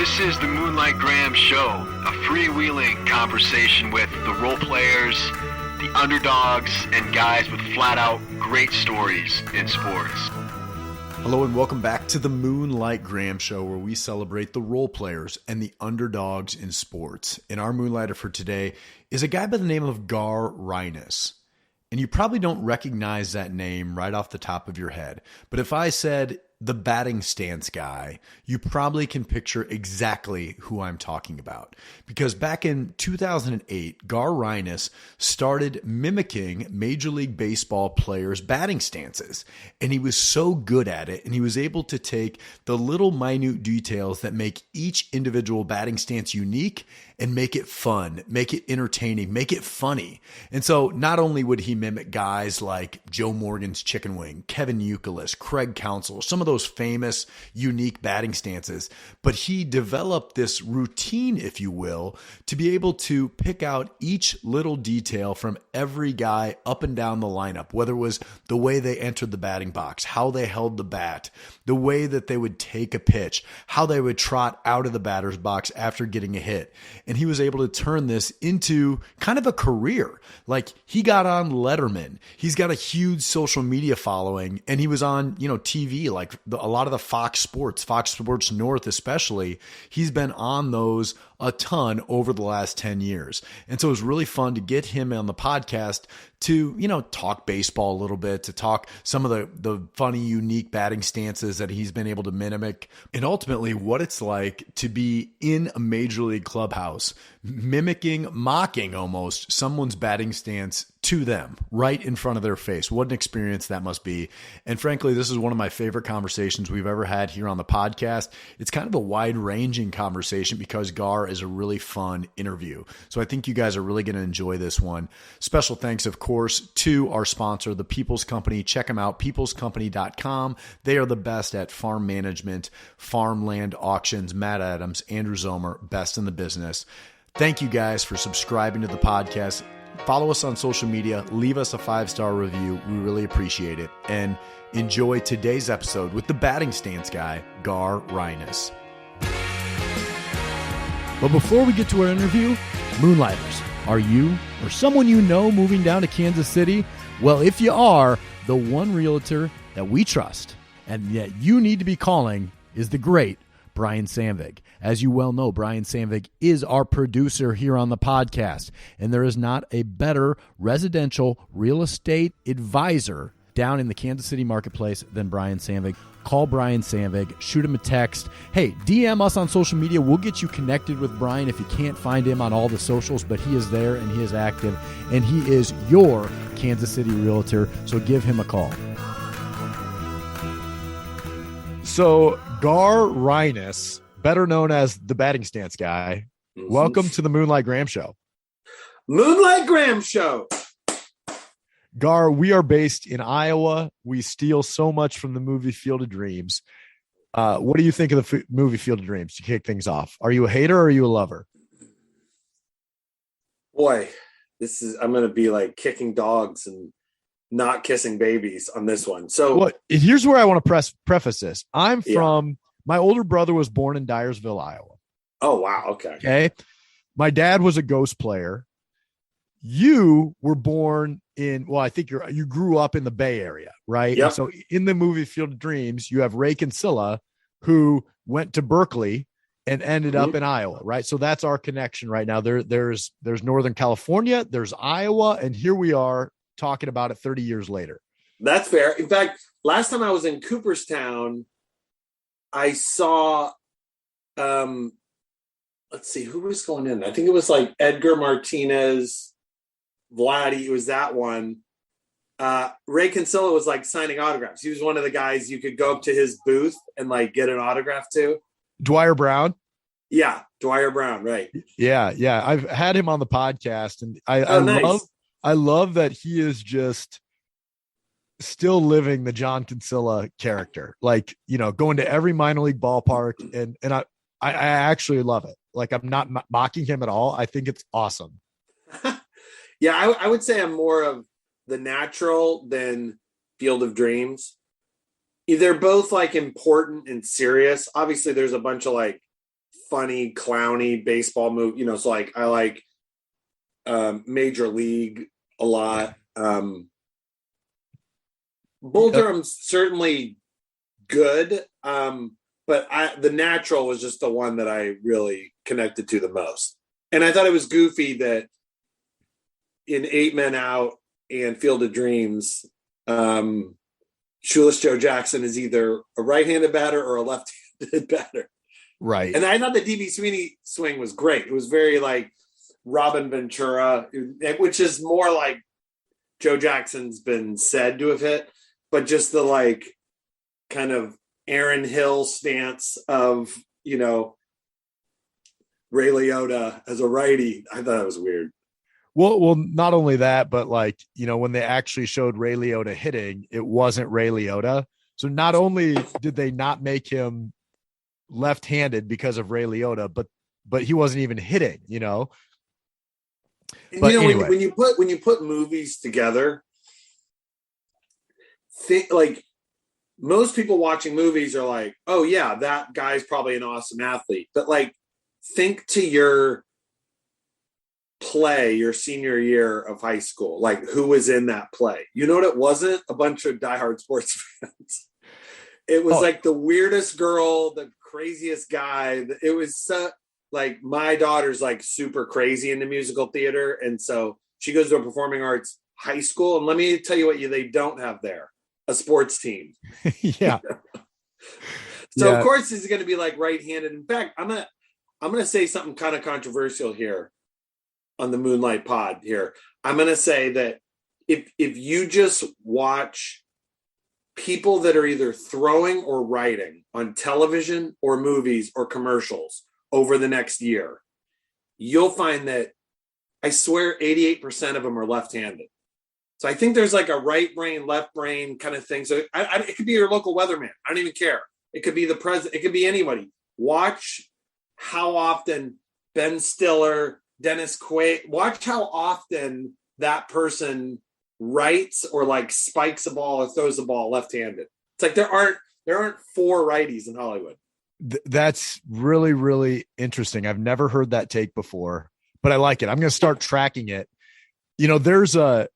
This is the Moonlight Graham Show, a freewheeling conversation with the role players, the underdogs, and guys with flat-out great stories in sports. Hello and welcome back to the Moonlight Graham Show, where we celebrate the role players and the underdogs in sports. And our Moonlighter for today is a guy by the name of Gar Ryness. And you probably don't recognize that name right off the top of your head. But if I said the batting stance guy, you probably can picture exactly who I'm talking about. Because back in 2008, Gar Ryness started mimicking Major League Baseball players' batting stances. And he was so good at it, and he was able to take the little minute details that make each individual batting stance unique and make it fun, make it entertaining, make it funny. And so not only would he mimic guys like Joe Morgan's chicken wing, Kevin Youkilis, Craig Counsell, some of those famous, unique batting stances, but he developed this routine, if you will, to be able to pick out each little detail from every guy up and down the lineup, whether it was the way they entered the batting box, how they held the bat, the way that they would take a pitch, how they would trot out of the batter's box after getting a hit. And he was able to turn this into kind of a career. Like, he got on Letterman. He's got a huge social media following, and he was on, TV, like a lot of the Fox Sports North especially. He's been on those a ton over the last 10 years. And so it was really fun to get him on the podcast to, talk baseball a little bit, to talk some of the funny, unique batting stances that he's been able to mimic, and ultimately what it's like to be in a major league clubhouse, mocking almost someone's batting stance to them right in front of their face. What an experience that must be. And frankly, this is one of my favorite conversations we've ever had here on the podcast. It's kind of a wide-ranging conversation because Gar is a really fun interview. So I think you guys are really going to enjoy this one. Special thanks, of course, to our sponsor, The People's Company. Check them out, peoplescompany.com. They are the best at farm management, farmland auctions. Matt Adams, Andrew Zomer, best in the business. Thank you guys for subscribing to the podcast. Follow us on social media. Leave us a 5-star review. We really appreciate it. And enjoy today's episode with the batting stance guy, Gar Ryness. But before we get to our interview, Moonlighters, are you or someone you know moving down to Kansas City? Well, if you are, the one realtor that we trust and that you need to be calling is the great Brian Sandvig. As you well know, Brian Sandvig is our producer here on the podcast, and there is not a better residential real estate advisor down in the Kansas City marketplace than Brian Sandvig. Call Brian Sandvig, shoot him a text. Hey, DM us on social media. We'll get you connected with Brian if you can't find him on all the socials, but he is there and he is active, and he is your Kansas City realtor, so give him a call. So, Gar Ryness, better known as the batting stance guy, welcome to the Moonlight Graham Show. Moonlight Graham Show. Gar, we are based in Iowa. We steal so much from the movie Field of Dreams. What do you think of the movie Field of Dreams to kick things off? Are you a hater or are you a lover? Boy, I'm going to be like kicking dogs and not kissing babies on this one. So here's where I want to preface this. I'm from, my older brother was born in Dyersville, Iowa. Oh, wow. Okay. My dad was a Ghost player. You were born I think you grew up in the Bay Area, right? Yep. So in the movie Field of Dreams, you have Ray Kinsella, who went to Berkeley and ended up in Iowa, right? So that's our connection right now. There's Northern California, there's Iowa, and here we are talking about it 30 years later. That's fair. In fact, last time I was in Cooperstown, I saw, let's see, who was going in? I think it was like Edgar Martinez, Vladdy. It was that one. Ray Kinsella was like signing autographs. He was one of the guys you could go up to his booth and like get an autograph to. Dwyer Brown. Yeah. Dwyer Brown. Right. Yeah. I've had him on the podcast, and I love that he is just still living the John Kinsella character, like, going to every minor league ballpark. And I actually love it. Like, I'm not mocking him at all. I think it's awesome. Yeah. I would say I'm more of the natural than Field of Dreams. They're both like important and serious. Obviously there's a bunch of like funny, clowny baseball movie. So like I like Major League a lot. Bull Durham's certainly good, but The Natural was just the one that I really connected to the most. And I thought it was goofy that in 8 Men Out and Field of Dreams, Shoeless Joe Jackson is either a right-handed batter or a left-handed batter. Right. And I thought the DB Sweeney swing was great. It was very like Robin Ventura, which is more like Joe Jackson's been said to have hit, but just the like kind of Aaron Hill stance of, Ray Liotta as a righty. I thought it was weird. Well, not only that, but like, when they actually showed Ray Liotta hitting, it wasn't Ray Liotta. So not only did they not make him left-handed because of Ray Liotta, but he wasn't even hitting, But anyway. when you put movies together, think like most people watching movies are like, oh yeah, that guy's probably an awesome athlete. But like, think to your play your senior year of high school, like who was in that play? You know what it wasn't? A bunch of diehard sports fans. It was like the weirdest girl, the craziest guy. It was like my daughter's like super crazy into musical theater, and so she goes to a performing arts high school. And let me tell you what they don't have there: a sports team. Yeah. So of course he's going to be like right-handed. In fact, I'm gonna say something kind of controversial here on the Moonlight Pod here. I'm going to say that if you just watch people that are either throwing or writing on television or movies or commercials over the next year, you'll find that I swear 88% of them are left-handed. So I think there's like a right brain, left brain kind of thing. So it could be your local weatherman. I don't even care. It could be the president. It could be anybody. Watch how often Ben Stiller, Dennis Quaid, watch how often that person writes or like spikes a ball or throws a ball left-handed. It's like there aren't 4 righties in Hollywood. That's really, really interesting. I've never heard that take before, but I like it. I'm going to start tracking it. There's a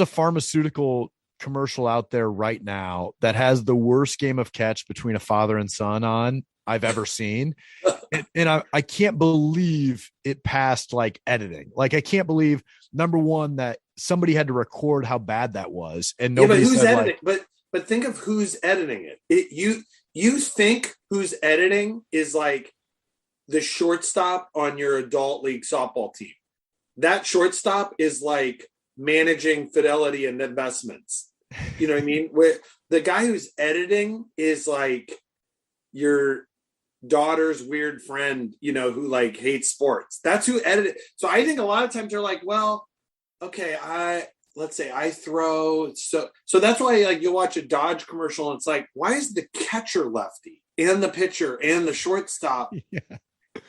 pharmaceutical commercial out there right now that has the worst game of catch between a father and son on I've ever seen. And I can't believe it passed like editing. Like I can't believe, number one, that somebody had to record how bad that was. And nobody but who's said editing? But think of who's editing it. You think who's editing is like the shortstop on your adult league softball team. That shortstop is like managing Fidelity and investments. You know what I mean? Where the guy who's editing is like your daughter's weird friend, who like hates sports. That's who edited. So I think a lot of times they're like, well, okay, let's say I throw. So that's why like you'll watch a Dodge commercial and it's like, why is the catcher lefty and the pitcher and the shortstop? Yeah.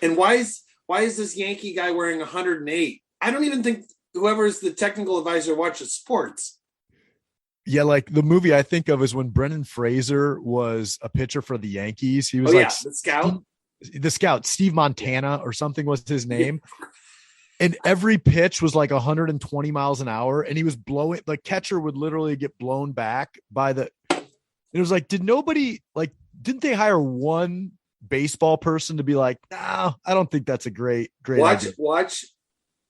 And why is this Yankee guy wearing 108? I don't even think whoever's the technical advisor watches sports. Yeah, like the movie I think of is when Brendan Fraser was a pitcher for the Yankees. He was the scout, Steve Montana or something was his name. Yeah. And every pitch was like 120 miles an hour. And he was blowing, the catcher would literally get blown back by it was like, didn't they hire one baseball person to be like, no, I don't think that's a great idea. Watch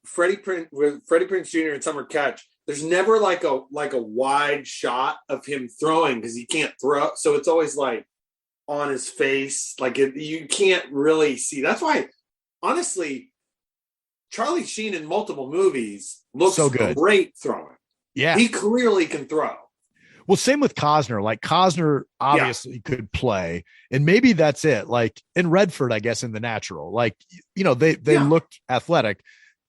Freddie Prinze Jr. and Summer Catch. There's never like a wide shot of him throwing because he can't throw. So it's always like on his face. Like you can't really see. That's why, honestly, Charlie Sheen in multiple movies looks so good. Great throwing. Yeah. He clearly can throw. Well, same with Costner. Like Costner obviously could play. And maybe that's it. Like in Redford, I guess, in The Natural. Like, they looked athletic.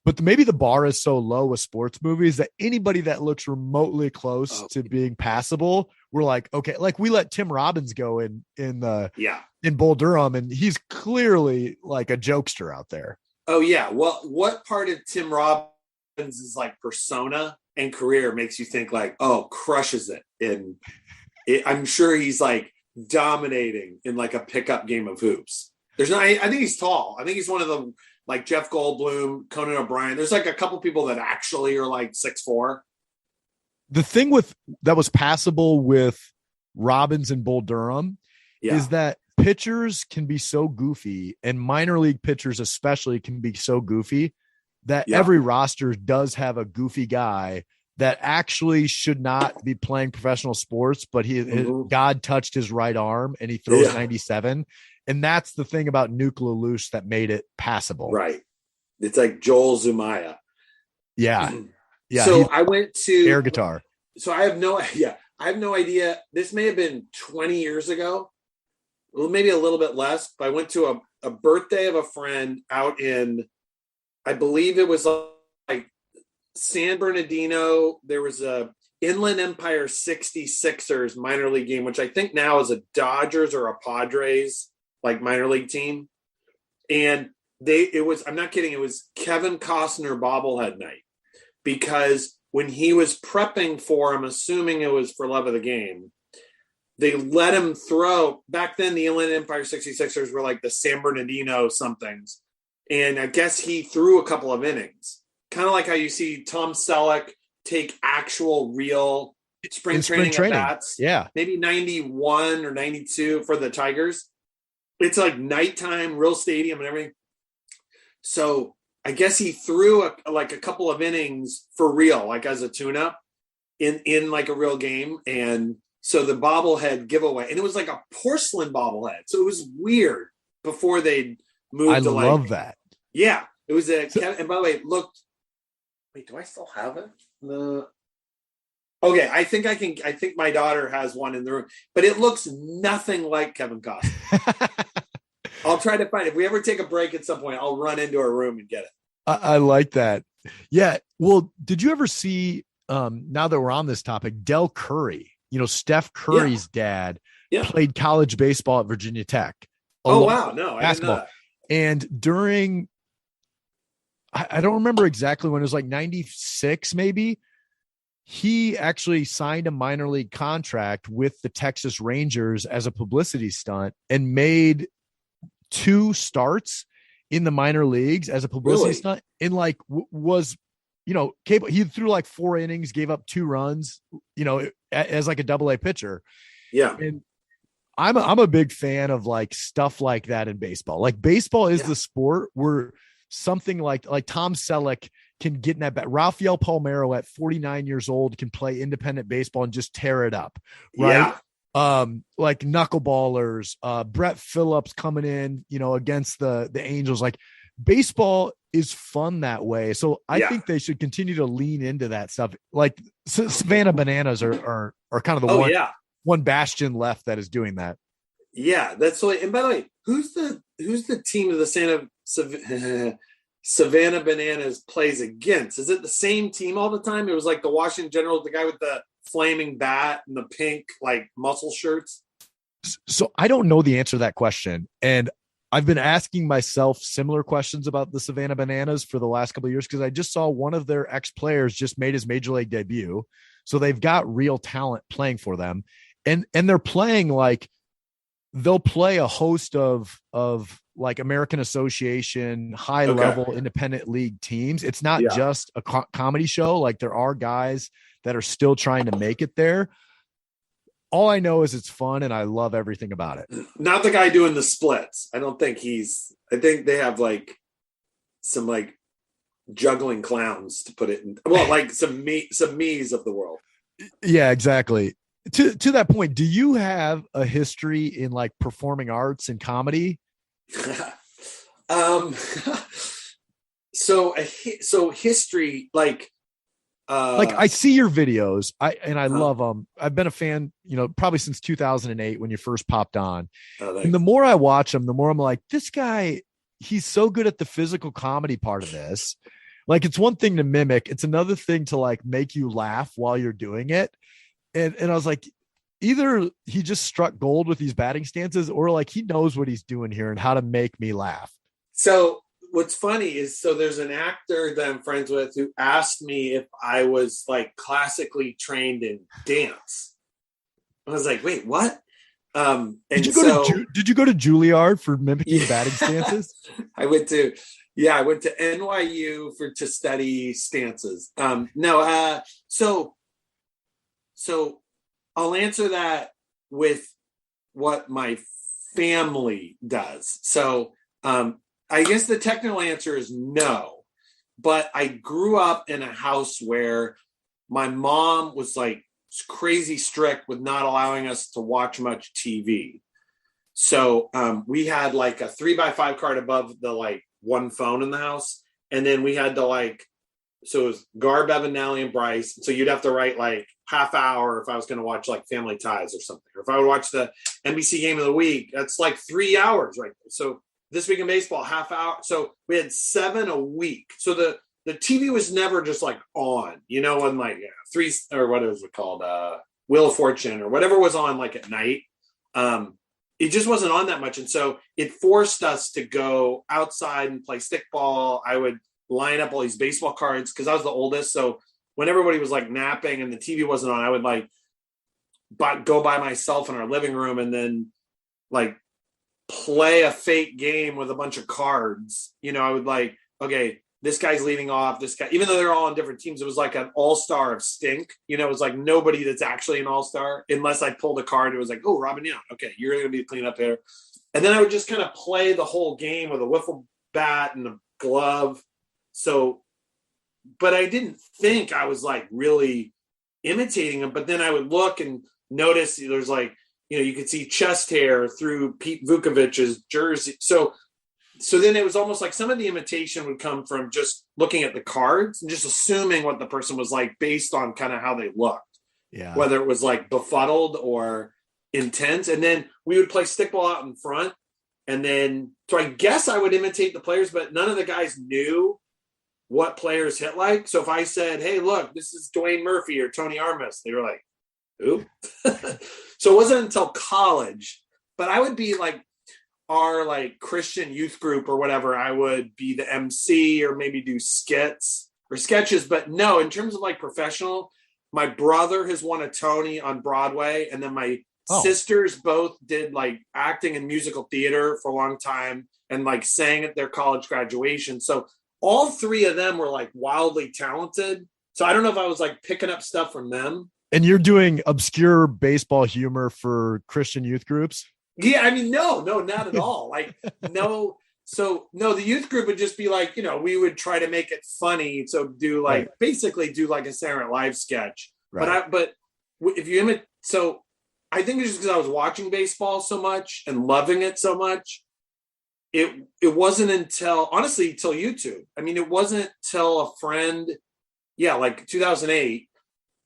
But maybe the bar is so low with sports movies that anybody that looks remotely close to being passable, we're like, okay, like we let Tim Robbins go in Bull Durham, and he's clearly like a jokester out there. Oh yeah. Well, what part of Tim Robbins is like persona and career makes you think like, oh, crushes it? And I'm sure he's like dominating in like a pickup game of hoops. There's not. I think he's tall. I think he's one of the like Jeff Goldblum, Conan O'Brien. There's like a couple people that actually are like 6'4". The thing that was passable with Robbins and Bull Durham is that pitchers can be so goofy, and minor league pitchers especially can be so goofy that every roster does have a goofy guy that actually should not be playing professional sports, but God touched his right arm and he throws 97. And that's the thing about Nuclear Loose that made it passable. Right. It's like Joel Zumaya. Yeah. Yeah. So I went to air guitar. So I have no idea. This may have been 20 years ago. Well, maybe a little bit less, but I went to a birthday of a friend out in, I believe it was like San Bernardino. There was a Inland Empire 66ers minor league game, which I think now is a Dodgers or a Padres like minor league team. And I'm not kidding. It was Kevin Costner bobblehead night, because when he was prepping for, I'm assuming it was for Love of the Game, they let him throw. Back then, the Inland Empire 66ers were like the San Bernardino somethings. And I guess he threw a couple of innings. Kind of like how you see Tom Selleck take actual real spring training at bats. Yeah. Maybe 91 or 92 for the Tigers. It's like nighttime, real stadium and everything. So I guess he threw a couple of innings for real, like as a tune-up in like a real game. And so the bobblehead giveaway, and it was like a porcelain bobblehead. So it was weird before they moved. I love that. Yeah. It was and by the way, it looked, wait, do I still have it? No. Okay. I think my daughter has one in the room, but it looks nothing like Kevin Costner. I'll try to find it. If we ever take a break at some point, I'll run into her room and get it. I like that. Yeah. Well, did you ever see, now that we're on this topic, Del Curry, Steph Curry's dad played college baseball at Virginia Tech. Oh, wow. No, basketball. I didn't know that. And during, I don't remember exactly when, it was like 96, maybe, he actually signed a minor league contract with the Texas Rangers as a publicity stunt and made 2 starts in the minor leagues as a publicity stunt, and like was, capable. He threw like 4 innings, gave up 2 runs, as like a double-A pitcher. Yeah. And I'm a big fan of like stuff like that in baseball. Like baseball is the sport where something like Tom Selleck can get in that bat. Rafael Palmeiro at 49 years old can play independent baseball and just tear it up. Right. Yeah. Like knuckleballers, Brett Phillips coming in, against the Angels. Like baseball is fun that way. So I think they should continue to lean into that stuff. Like Savannah Bananas are kind of the one bastion left that is doing that. Yeah, that's so. And by the way, who's the team of the Savannah Bananas plays against? Is it the same team all the time? It was like the Washington Generals, the guy with the flaming bat and the pink like muscle shirts. So I don't know the answer to that question, and I've been asking myself similar questions about the Savannah Bananas for the last couple of years, because I just saw one of their ex-players just made his major league debut. So they've got real talent playing for them, and they're playing like they'll play a host of like American Association, high level independent league teams. It's not just a comedy show. Like there are guys that are still trying to make it there. All I know is it's fun and I love everything about it. Not the guy doing the splits. I think they have like some like juggling clowns, to put it in, like some me's of the world. Yeah, exactly. To that point, do you have a history in like performing arts and comedy? So history, like I see your videos. I love them. I've been a fan, probably since 2008 when you first popped on. And the more I watch them, the more I'm like, this guy, he's so good at the physical comedy part of this. Like it's one thing to mimic. It's another thing to like make you laugh while you're doing it. And I was like, either he just struck gold with these batting stances, or like he knows what he's doing here and how to make me laugh. So what's funny is, there's an actor that I'm friends with who asked me if I was like classically trained in dance. I was like, wait, what? And did you go to Juilliard for mimicking yeah, batting stances? I went to NYU to study stances. So I'll answer that with what my family does. So I guess the technical answer is no, but I grew up in a house where my mom was like crazy strict with not allowing us to watch much TV. So we had like a 3x5 card above the like one phone in the house. And then we had to like, so it was Gar, Bevan, Nally, and Bryce. So you'd have to write like half hour if I was going to watch like Family Ties or something. Or if I would watch the NBC Game of the Week, that's like 3 hours, right? So This Week in Baseball, half hour. So we had 7 a week. So the TV was never just like on, on like three, or what is it called? Wheel of Fortune or whatever was on like at night. It just wasn't on that much. And so it forced us to go outside and play stickball. I would line up all these baseball cards because I was the oldest. So when everybody was like napping and the TV wasn't on, I would like go by myself in our living room and then like play a fake game with a bunch of cards. I would like, okay, this guy's leading off, this guy, even though they're all on different teams, it was like an all-star of stink. It was like nobody that's actually an all-star unless I pulled a card. It was like, oh, Robin Young. Okay, you're going to be clean up there. And then I would just kind of play the whole game with a wiffle bat and a glove. So, but I didn't think I was like really imitating him. But then I would look and notice there's like, you could see chest hair through Pete Vukovic's jersey. So then it was almost like some of the imitation would come from just looking at the cards and just assuming what the person was like based on kind of how they looked. Yeah. Whether it was like befuddled or intense. And then we would play stickball out in front. And then, so I guess I would imitate the players, but none of the guys knew what players hit like. So if I said, hey, look, this is Dwayne Murphy or Tony Armas, they were like, who? So it wasn't until college, but I would be like our like Christian youth group or whatever. I would be the MC or maybe do skits or sketches, but no, in terms of like professional, my brother has won a Tony on Broadway. And then my sisters both did like acting and musical theater for a long time and like sang at their college graduation. So all 3 of them were like wildly talented. So I don't know if I was like picking up stuff from them. And you're doing obscure baseball humor for Christian youth groups? Yeah, I mean, no, not at all. Like, no. So, no, the youth group would just be like, we would try to make it funny. So basically do like a Saturday Night Live sketch. Right. But if you imitate, so I think it's just because I was watching baseball so much and loving it so much. It wasn't until YouTube. I mean, it wasn't till a friend, like 2008,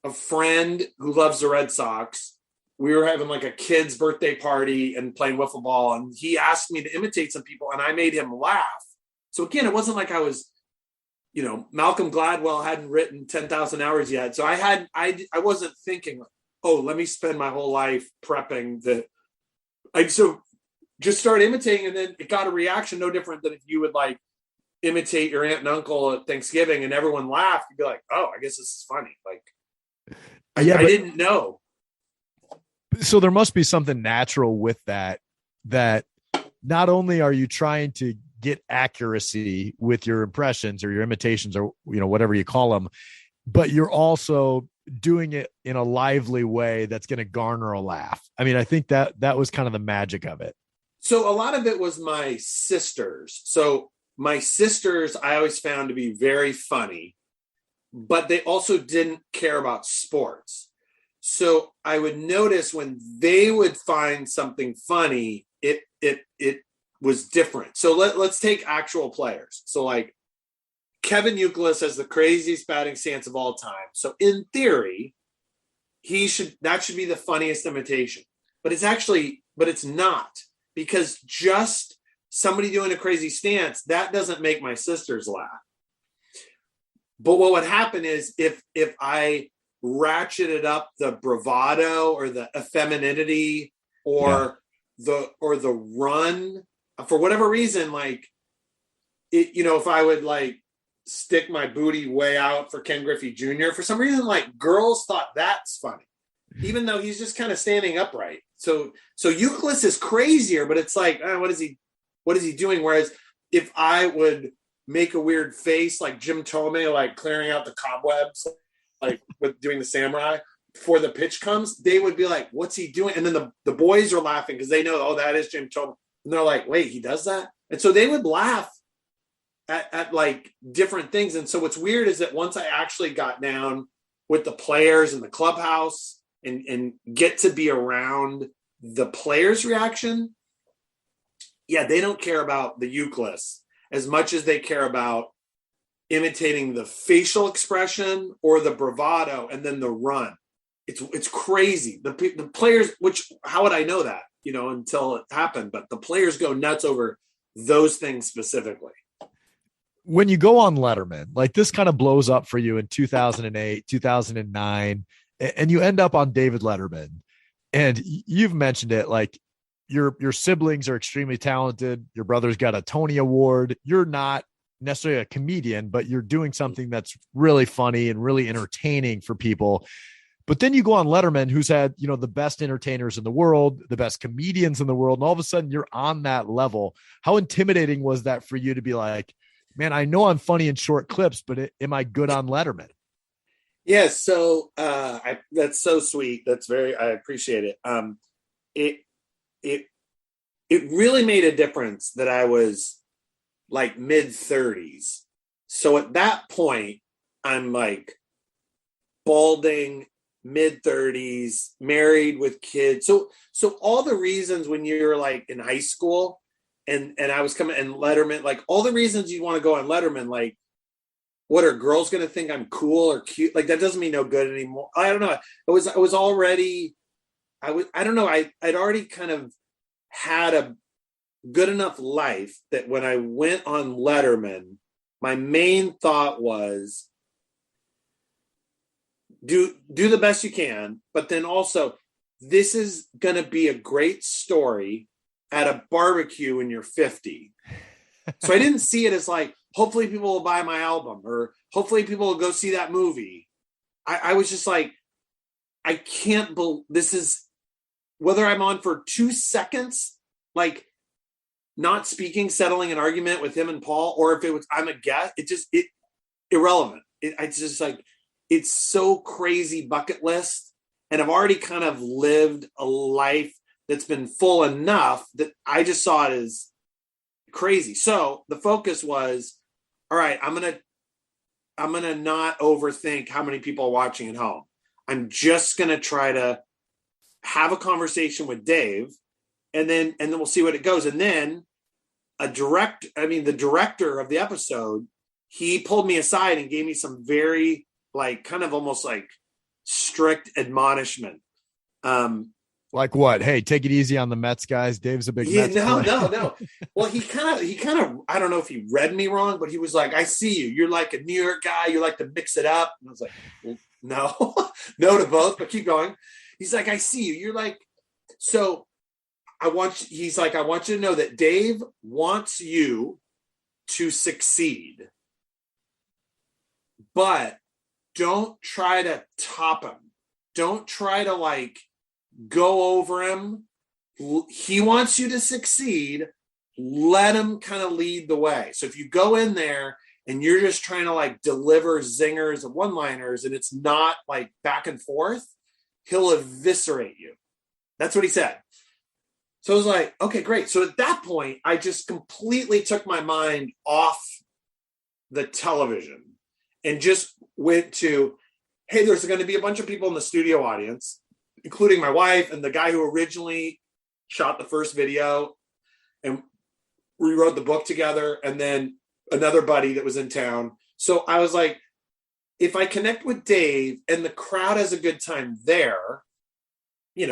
a friend who loves the Red Sox, we were having like a kid's birthday party and playing wiffle ball. And he asked me to imitate some people and I made him laugh. So again, it wasn't like I was, Malcolm Gladwell hadn't written 10,000 hours yet. So I wasn't thinking, oh, let me spend my whole life prepping so just start imitating. And then it got a reaction no different than if you would like imitate your aunt and uncle at Thanksgiving and everyone laughed. You'd be like, oh, I guess this is funny. Like, I didn't know. So there must be something natural with that not only are you trying to get accuracy with your impressions or your imitations or, whatever you call them, but you're also doing it in a lively way that's going to garner a laugh. I mean, I think that was kind of the magic of it. So a lot of it was my sisters. So my sisters, I always found to be very funny, but they also didn't care about sports. So I would notice when they would find something funny, it was different. So let's take actual players. So like Kevin Youkilis has the craziest batting stance of all time. So in theory, that should be the funniest imitation, but it's not, because just somebody doing a crazy stance, that doesn't make my sisters laugh. But what would happen is if I ratcheted up the bravado or the femininity or the run for whatever reason, like it, if I would like stick my booty way out for Ken Griffey Jr. for some reason, like girls thought that's funny. even though he's just kind of standing upright. So Euclid is crazier, but it's like, what is he doing? Whereas if I would make a weird face like Jim Tomei, like clearing out the cobwebs, like with doing the samurai before the pitch comes, they would be like, what's he doing? And then the boys are laughing because they know, oh, that is Jim Tomei. And they're like, wait, he does that? And so they would laugh at like different things. And so what's weird is that once I actually got down with the players in the clubhouse and get to be around the players' reaction, yeah, they don't care about the Euclid as much as they care about imitating the facial expression or the bravado and then the run. It's crazy. The players, which how would I know that, until it happened? But the players go nuts over those things specifically. When you go on Letterman, like this kind of blows up for you in 2008, 2009, and you end up on David Letterman. And you've mentioned it, like your siblings are extremely talented. Your brother's got a Tony Award. You're not necessarily a comedian, but you're doing something that's really funny and really entertaining for people. But then you go on Letterman, who's had, the best entertainers in the world, the best comedians in the world. And all of a sudden you're on that level. How intimidating was that for you to be like, man, I know I'm funny in short clips, but am I good on Letterman? Yeah. So that's so sweet. I appreciate it. It really made a difference that I was like mid-30s. So at that point, I'm like balding, mid-30s, married with kids. So all the reasons when you're like in high school and I was coming and Letterman, like all the reasons you want to go on Letterman, like what are girls going to think I'm cool or cute? Like that doesn't mean no good anymore. I don't know. I'd already kind of had a good enough life that when I went on Letterman, my main thought was do the best you can, but then also this is going to be a great story at a barbecue when you're 50. So I didn't see it as like, hopefully people will buy my album or hopefully people will go see that movie. I was just like, I can't believe this is, whether I'm on for 2 seconds, like not speaking, settling an argument with him and Paul, or if it was, I'm a guest, it irrelevant. It's just like, it's so crazy bucket list. And I've already kind of lived a life that's been full enough that I just saw it as crazy. So the focus was, all right, I'm going to not overthink how many people are watching at home. I'm just going to try to have a conversation with Dave and then we'll see what it goes. And then the director of the episode, he pulled me aside and gave me some very like kind of almost like strict admonishment. Like what? Hey, take it easy on the Mets, guys. Dave's a big Mets player. No. Well, he kind of, I don't know if he read me wrong, but he was like, I see you. You're like a New York guy. You like to mix it up. And I was like, well, no, no to both, but keep going. He's like, I see you. You're like, so he's like, I want you to know that Dave wants you to succeed, but don't try to top him. Don't try to like go over him. He wants you to succeed. Let him kind of lead the way. So if you go in there and you're just trying to like deliver zingers and one-liners and it's not like back and forth, he'll eviscerate you. That's what he said. So I was like, okay, great. So at that point, I just completely took my mind off the television and just went to, hey, there's going to be a bunch of people in the studio audience, including my wife and the guy who originally shot the first video and we wrote the book together, and then another buddy that was in town. So I was like, if I connect with Dave and the crowd has a good time there,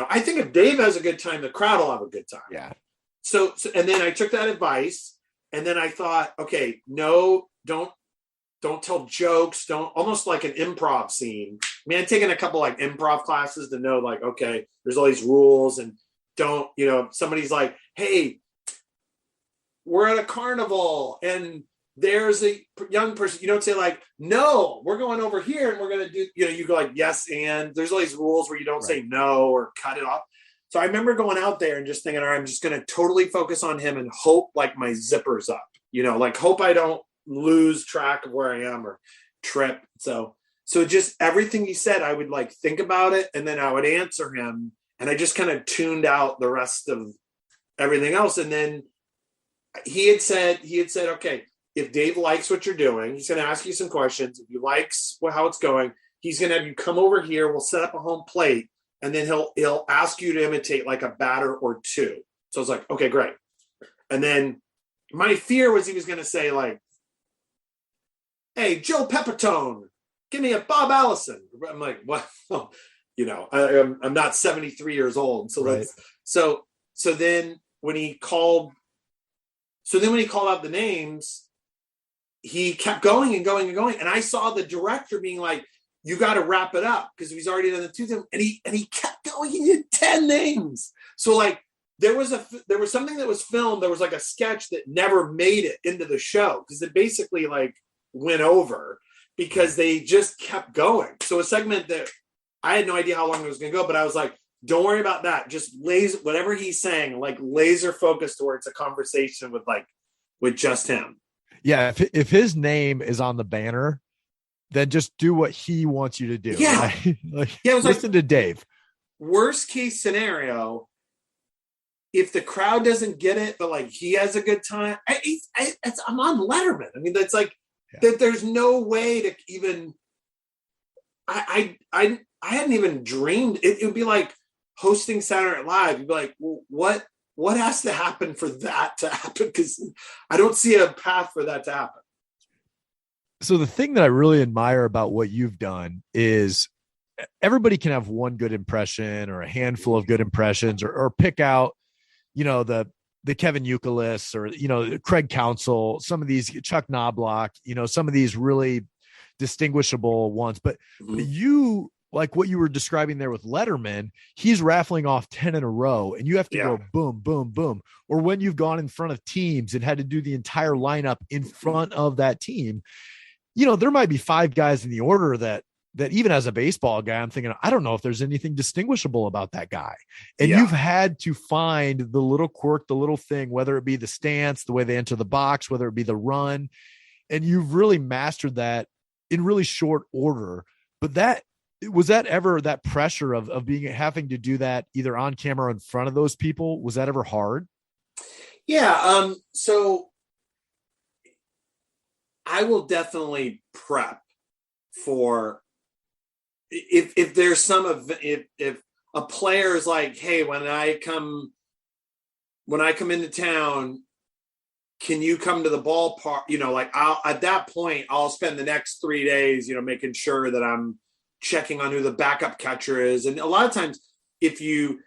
I think if Dave has a good time, the crowd will have a good time. Yeah. So and then I took that advice and then I thought, okay, no, don't tell jokes. Don't, almost like an improv scene. I mean, I've taken a couple like improv classes to know like, okay, there's all these rules and don't, somebody's like, hey, we're at a carnival and there's a young person, you don't say like, no, we're going over here and we're going to do, you go like, yes. And there's all these rules where you don't say no or cut it off. So I remember going out there and just thinking, all right, I'm just going to totally focus on him and hope like my zipper's up, like hope I don't lose track of where I am or trip. So just everything he said, I would like think about it and then I would answer him. And I just kind of tuned out the rest of everything else. And then he had said, okay, if Dave likes what you're doing, he's going to ask you some questions. If he likes how it's going, he's going to have you come over here. We'll set up a home plate, and then he'll ask you to imitate like a batter or two. So I was like, okay, great. And then my fear was he was going to say like, hey, Joe Pepitone, give me a Bob Allison. I'm like, what? I'm not 73 years old. So so then when he called out the names, he kept going and going and going. And I saw the director being like, you got to wrap it up because he's already done the two things. And he kept going. He did 10 names. So like there was something that was filmed. There was like a sketch that never made it into the show because it basically like went over because they just kept going. So a segment that I had no idea how long it was going to go, but I was like, don't worry about that. Just whatever he's saying, like laser focused towards a conversation with just him. Yeah. If his name is on the banner, then just do what he wants you to do. Yeah. Right? It was listen to Dave. Worst case scenario, if the crowd doesn't get it, but like he has a good time, I'm on Letterman. I mean, that's like, that there's no way to even, I hadn't even dreamed. It would be like hosting Saturday Night Live. You'd be like, well, what has to happen for that to happen? Because I don't see a path for that to happen. So the thing that I really admire about what you've done is everybody can have one good impression or a handful of good impressions or pick out, the Kevin Youkilis or, Craig Counsell, some of these Chuck Knobloch, some of these really distinguishable ones, but you, like what you were describing there with Letterman, he's raffling off 10 in a row and you have to go boom, boom, boom. Or when you've gone in front of teams and had to do the entire lineup in front of that team, there might be 5 guys in the order that even as a baseball guy, I'm thinking, I don't know if there's anything distinguishable about that guy. And you've had to find the little quirk, the little thing, whether it be the stance, the way they enter the box, whether it be the run. And you've really mastered that in really short order. But was that ever that pressure of having to do that either on camera or in front of those people? Was that ever hard? Yeah. So I will definitely prep for if there's if a player is like, hey, when I come into town, can you come to the ballpark? At that point, I'll spend the next 3 days, making sure that I'm checking on who the backup catcher is. And a lot of times if you're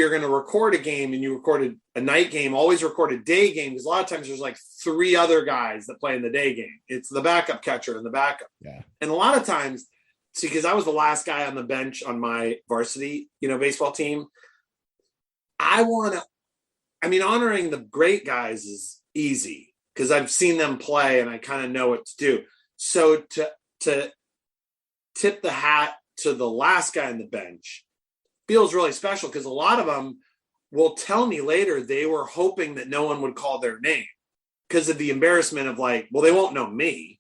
going to record a game and you recorded a night game, always record a day game. Because a lot of times there's like 3 other guys that play in the day game. It's the backup catcher and the backup. Yeah. And a lot of times, because I was the last guy on the bench on my varsity, baseball team, honoring the great guys is easy because I've seen them play and I kind of know what to do. So to tip the hat to the last guy on the bench feels really special because a lot of them will tell me later they were hoping that no one would call their name because of the embarrassment of like, well, they won't know me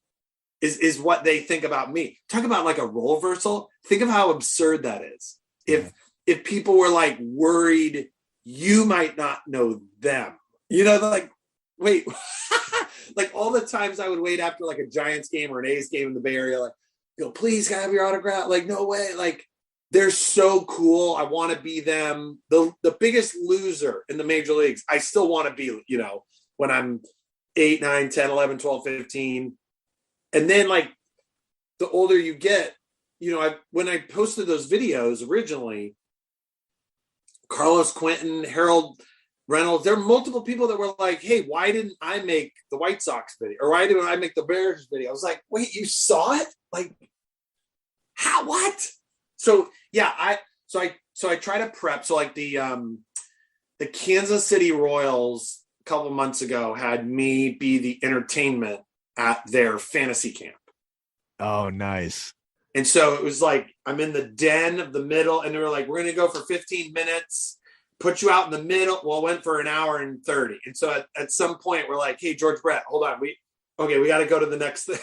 is what they think about me. Talk about like a role reversal. Think of how absurd that is. If people were like worried you might not know them, like, wait, like all the times I would wait after like a Giants game or an A's game in the Bay Area, like, please, can I have your autograph? Like, no way. Like, they're so cool. I want to be them. The biggest loser in the major leagues, I still want to be, when I'm 8, 9, 10, 11, 12, 15. And then like the older you get, when I posted those videos originally, Carlos Quentin, Harold Reynolds, there are multiple people that were like, hey, why didn't I make the White Sox video? Or why didn't I make the Bears video? I was like, wait, you saw it? Like, how, what? So yeah, I try to prep. So like the Kansas City Royals a couple months ago had me be the entertainment at their fantasy camp. Oh, nice. And so it was like, I'm in the den of the middle, and they were like, we're going to go for 15 minutes, put you out in the middle. Well, it went for an hour and 30. And so at some point, we're like, hey, George Brett, hold on. We got to go to the next thing.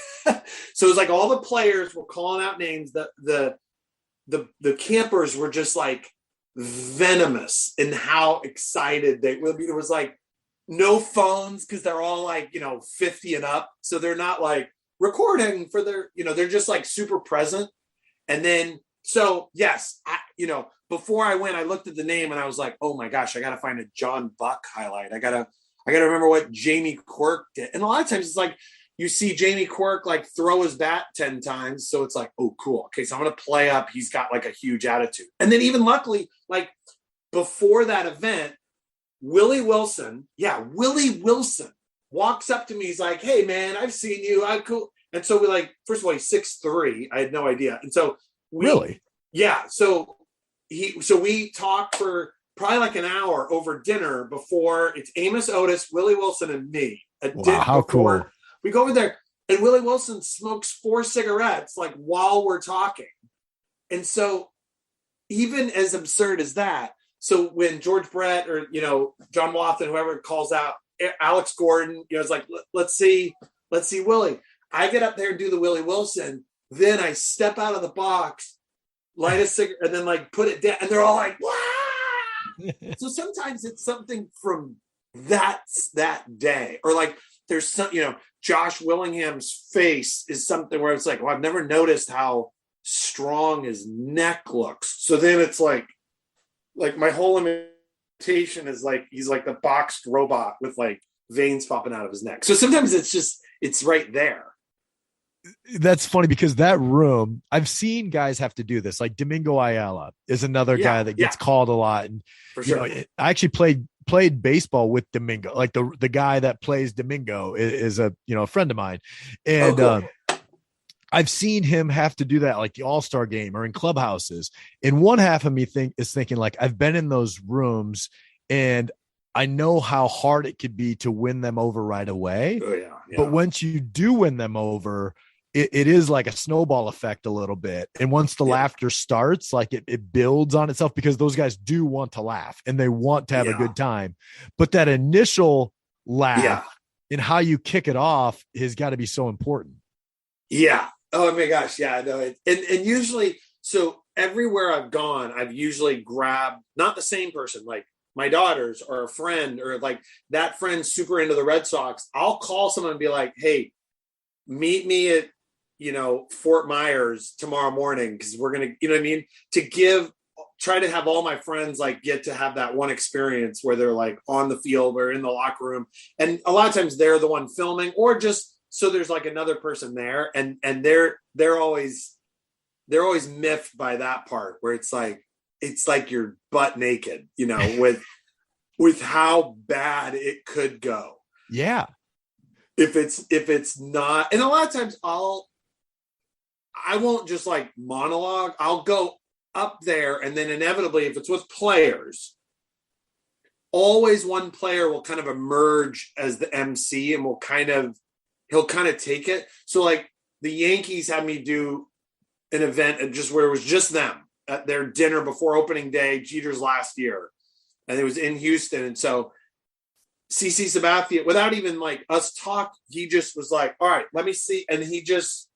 So it was like all the players were calling out names. The campers were just like venomous in how excited they would be. There was like no phones because they're all like, 50 and up. So they're not like recording for their, they're just like super present. And then, so yes, before I went, I looked at the name and I was like, oh my gosh, I got to find a John Buck highlight. I got to remember what Jamie Quirk did. And a lot of times it's like, you see Jamie Quirk like throw his bat 10 times. So it's like, oh, cool. Okay. So I'm going to play up. He's got like a huge attitude. And then even luckily, like before that event, Willie Wilson walks up to me. He's like, hey man, I've seen you. I'm cool. And so we like, first of all, he's 6'3". I had no idea. And so really? Yeah. So we talked for probably like an hour over dinner before. It's Amos Otis, Willie Wilson, and me. Wow, how cool. We go over there, and Willie Wilson smokes 4 cigarettes like while we're talking. And so even as absurd as that, so when George Brett or, John Wathen, whoever calls out Alex Gordon, it's like, let's see Willie. I get up there and do the Willie Wilson. Then I step out of the box, light a cigarette, and then like put it down. And they're all like, wow. So sometimes it's something from that day, or like there's some, Josh Willingham's face is something where it's like, well, I've never noticed how strong his neck looks. So then it's like my whole imitation is like, he's like the boxed robot with like veins popping out of his neck. So sometimes it's right there. That's funny because that room, I've seen guys have to do this. Like Domingo Ayala is another guy that gets called a lot. And for sure. I actually played baseball with Domingo. Like the guy that plays Domingo is a friend of mine. And cool. I've seen him have to do that like the All-Star game or in clubhouses. And one half of me is thinking like, I've been in those rooms and I know how hard it could be to win them over right away. Oh, yeah. But once you do win them over, it is like a snowball effect a little bit. And once the laughter starts, like it builds on itself because those guys do want to laugh and they want to have a good time. But that initial laugh and how you kick it off has got to be so important. Yeah. Oh my gosh. Yeah. No. And usually, so everywhere I've gone, I've usually grabbed not the same person, like my daughters or a friend or like that friend's super into the Red Sox. I'll call someone and be like, hey, meet me at, Fort Myers tomorrow morning. Cause we're going to, try to have all my friends like get to have that one experience where they're like on the field or in the locker room. And a lot of times they're the one filming or just, so there's like another person there and they're always miffed by that part where it's like you're butt naked, with how bad it could go. Yeah. If it's not, and a lot of times I won't just like monologue. I'll go up there and then inevitably, if it's with players, always one player will kind of emerge as the MC and he'll kind of take it. So like the Yankees had me do an event just where it was just them at their dinner before opening day, Jeter's last year. And it was in Houston. And so CC Sabathia, without even like us talk, he just was like, all right, let me see. And he just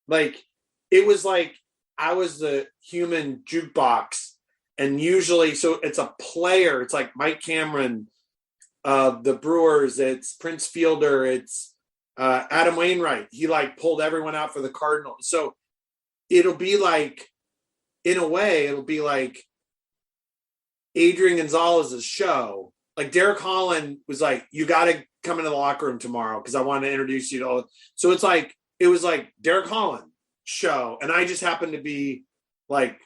like, it was like, I was the human jukebox. And usually, so it's a player. It's like Mike Cameron of the Brewers. It's Prince Fielder. It's Adam Wainwright. He like pulled everyone out for the Cardinals. So it'll be like, in a way, it'll be like Adrian Gonzalez's show. Like Derek Holland was like, you got to come into the locker room tomorrow because I want to introduce you to all. So it was like Derek Holland show. And I just happened to be like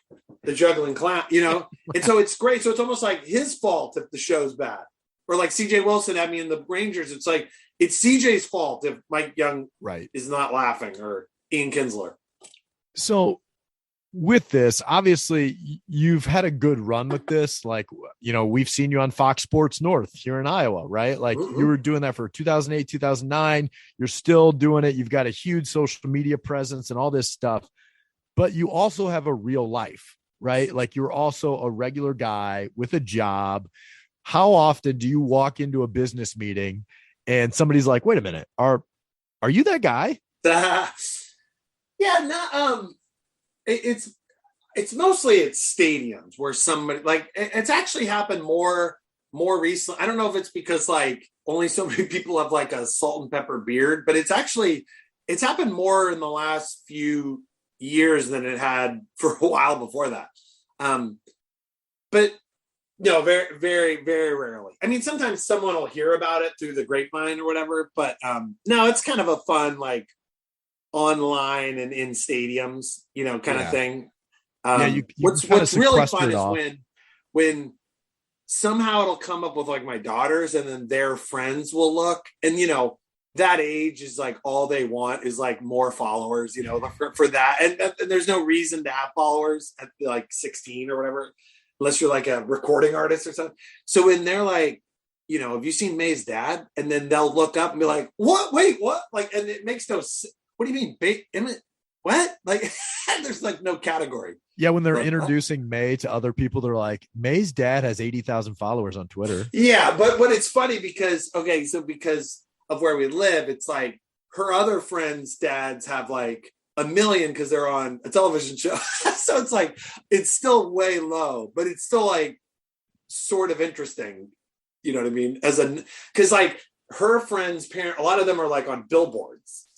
the juggling clown, And so it's great. So it's almost like his fault if the show's bad. Or like CJ Wilson had me in the Rangers. It's like, it's CJ's fault if Mike Young is not laughing or Ian Kinsler. So with this, obviously you've had a good run with this. Like, we've seen you on Fox Sports North here in Iowa, right? Like you were doing that for 2008, 2009. You're still doing it. You've got a huge social media presence and all this stuff, but you also have a real life, right? Like you're also a regular guy with a job. How often do you walk into a business meeting and somebody's like, wait a minute, are you that guy? Yeah, no, it's mostly at stadiums where somebody, like, it's actually happened more recently. I don't know if it's because like only so many people have like a salt and pepper beard, but it's happened more in the last few years than it had for a while before that. But no, very, very, very rarely. I mean, sometimes someone will hear about it through the grapevine or whatever, but no, it's kind of a fun, like, online and in stadiums, kind of thing. What's really fun is when somehow it'll come up with like my daughters and then their friends will look, and that age is like all they want is like more followers, for that. And there's no reason to have followers at like 16 or whatever, unless you're like a recording artist or something. So when they're like, have you seen May's dad? And then they'll look up and be like, what? Wait, what? Like, and it makes no sense. What do you mean? What? Like, there's like no category. Yeah, when they're introducing May to other people, they're like, May's dad has 80,000 followers on Twitter. Yeah, but it's funny because of where we live, it's like her other friends' dads have like 1 million because they're on a television show. So it's like, it's still way low, but it's still like sort of interesting. You know what I mean? Because like her friends' parents, a lot of them are like on billboards,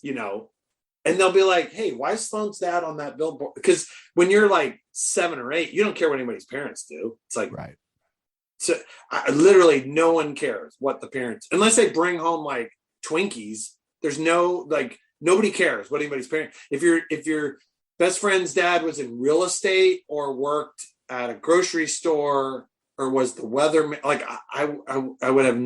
and they'll be like, hey, why is Sloan's dad on that billboard? Because when you're like 7 or 8, you don't care what anybody's parents do. It's like, right. So literally no one cares what the parents, unless they bring home like Twinkies, there's no, like, nobody cares what anybody's parents. If your best friend's dad was in real estate or worked at a grocery store or was the weatherman, like I would have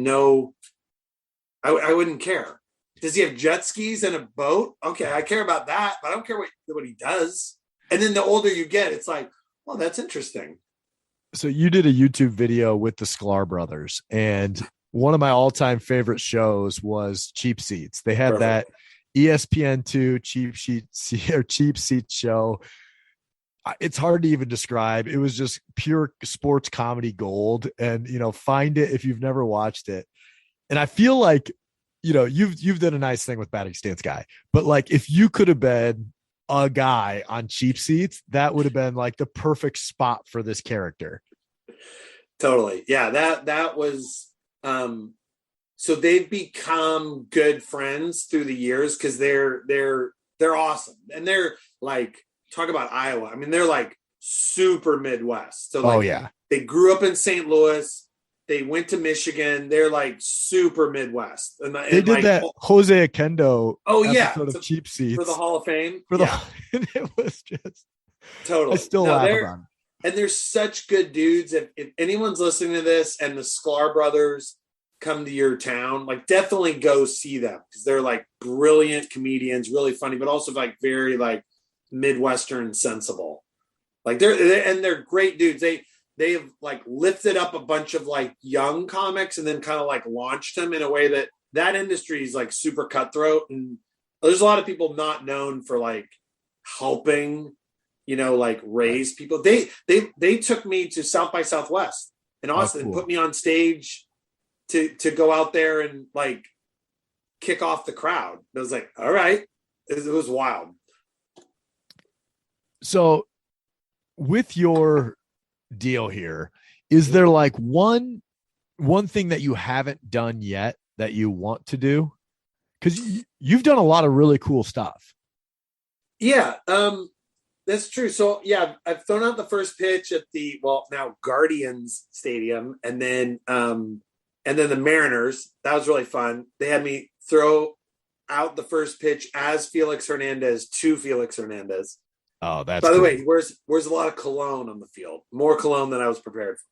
I wouldn't care. Does he have jet skis and a boat? Okay, I care about that, but I don't care what he does. And then the older you get, it's like, well, that's interesting. So you did a YouTube video with the Sklar brothers, and one of my all-time favorite shows was Cheap Seats. They had that ESPN2 Cheap Seats show. It's hard to even describe. It was just pure sports comedy gold. And, find it if you've never watched it. And I feel like, you've done a nice thing with Batting Stance Guy, but like, if you could have been a guy on Cheap Seats, that would have been like the perfect spot for this character. Totally. Yeah. That was, so they've become good friends through the years because they're awesome. And they're like, talk about Iowa. I mean, they're like super Midwest. So like, they grew up in St. Louis. They went to Michigan. They're like super Midwest. And they did like, that Jose Akendo episode of Cheap Seats for the Hall of Fame. And it was just totally. I still laugh about it. And they're such good dudes. If anyone's listening to this and the Sklar brothers come to your town, like definitely go see them because they're like brilliant comedians, really funny, but also like very like Midwestern sensible. Like they're great dudes. They've like lifted up a bunch of like young comics and then kind of like launched them in a way that industry is like super cutthroat. And there's a lot of people not known for like helping, like raise people. They took me to South by Southwest in Austin and put me on stage to go out there and like kick off the crowd. I was like, all right. It was wild. So with your deal here, is there like one thing that you haven't done yet that you want to do? Because you've done a lot of really cool stuff. Yeah, that's true. So yeah, I've thrown out the first pitch at the now Guardians Stadium, and then the Mariners. That was really fun. They had me throw out the first pitch as Felix Hernandez to Felix Hernandez. Oh, that's by the way, where's a lot of cologne on the field, more cologne than I was prepared for.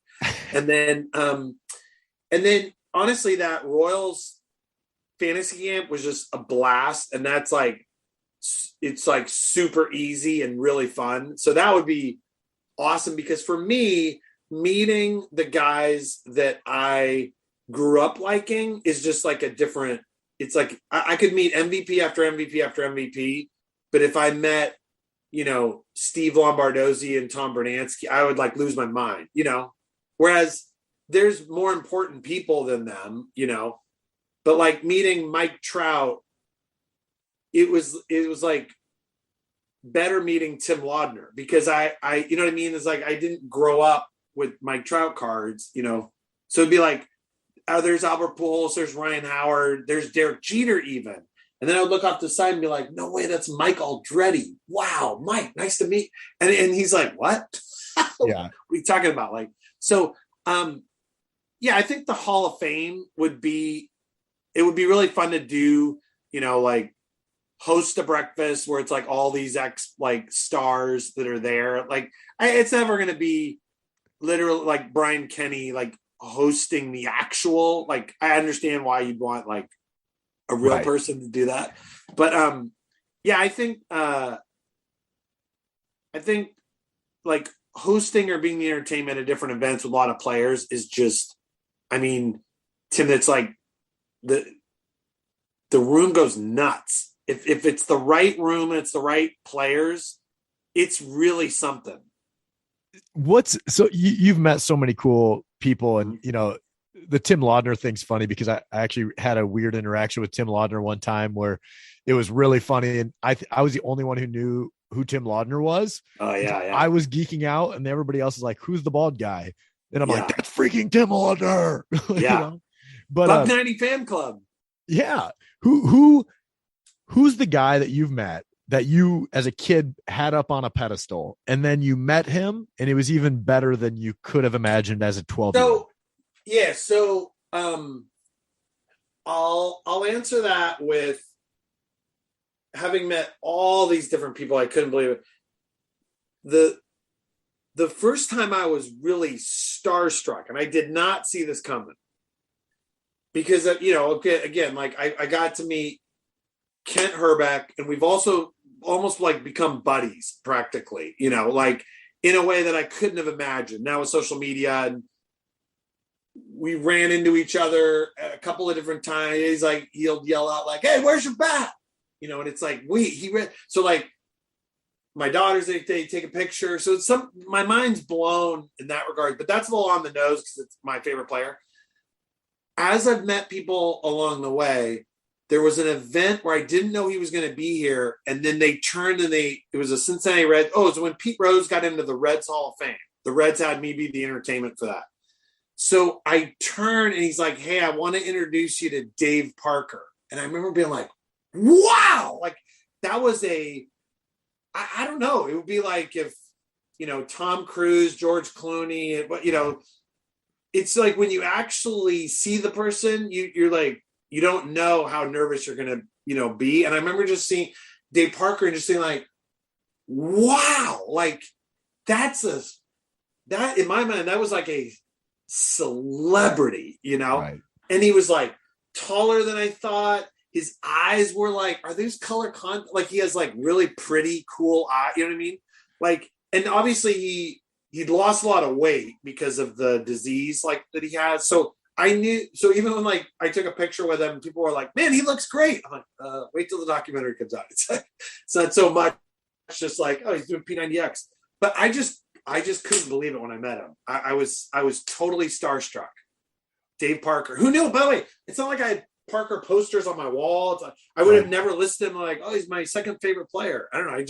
And then honestly, that Royals fantasy camp was just a blast. And that's like it's like super easy and really fun. So that would be awesome, because for me, meeting the guys that I grew up liking is just like a different, it's like I could meet MVP after MVP after MVP, but if I met, Steve Lombardozzi and Tom Bernansky, I would like lose my mind, whereas there's more important people than them, but like meeting Mike Trout, it was like better meeting Tim Laudner, because I you know what I mean? It's like, I didn't grow up with Mike Trout cards, so it'd be like, there's Albert Pujols, there's Ryan Howard, there's Derek Jeter even. And then I would look off the side and be like, no way, that's Mike Aldretti. Wow, Mike, nice to meet. And he's like, what? Yeah. What are you talking about? Like, so, I think the Hall of Fame would be really fun to do, like host a breakfast where it's like all these stars that are there. Like, it's never going to be literally like Brian Kenny, like hosting the actual, like, I understand why you'd want like a real person to do that. But I think like hosting or being the entertainment at different events with a lot of players is just, I mean, Tim, it's like the room goes nuts. If it's the right room and it's the right players, it's really something. So you've met so many cool people, and the Tim Laudner thing's funny because I actually had a weird interaction with Tim Laudner one time where it was really funny, and I was the only one who knew who Tim Laudner was. Oh yeah. I was geeking out, and everybody else is like, "Who's the bald guy?" And I'm like, "That's freaking Tim Laudner." Yeah. But Buck 90 fan club. Yeah. Who's the guy that you've met that you as a kid had up on a pedestal, and then you met him and it was even better than you could have imagined as a 12-year-old? So I'll answer that with having met all these different people. I couldn't believe it. The first time I was really starstruck, and I did not see this coming, because again, like I got to meet Kent Herbeck, and we've also almost like become buddies practically, like in a way that I couldn't have imagined. Now with social media, and we ran into each other a couple of different times. He's like, he'll yell out like, "Hey, where's your bat?" And it's like, so like my daughters, they take a picture. So my mind's blown in that regard, but that's a little on the nose because it's my favorite player. As I've met people along the way, there was an event where I didn't know he was going to be here. And then they turned and it was a Cincinnati Reds. Oh, it's when Pete Rose got into the Reds Hall of Fame. The Reds had me be the entertainment for that. So I turned and he's like, "Hey, I want to introduce you to Dave Parker." And I remember being like, wow, like that was I don't know. It would be like if, Tom Cruise, George Clooney, but it's like when you actually see the person, you're like, you don't know how nervous you're going to, be. And I remember just seeing Dave Parker and just saying like, wow, like that in my mind, that was like a celebrity, Right. And he was like taller than I thought. His eyes were like, are these color like he has like really pretty, cool eyes, you know what I mean? Like, and obviously he'd lost a lot of weight because of the disease like that he has. So I knew, so even when like I took a picture with him, people were like, "Man, he looks great." I'm like, wait till the documentary comes out. It's like, it's not so much. It's just like, oh, he's doing P90X. But I just couldn't believe it when I met him. I was totally starstruck. Dave Parker. Who knew? By the way, it's not like I had Parker posters on my wall. It's like, I would have never listed him like, "Oh, he's my second favorite player." I don't know. I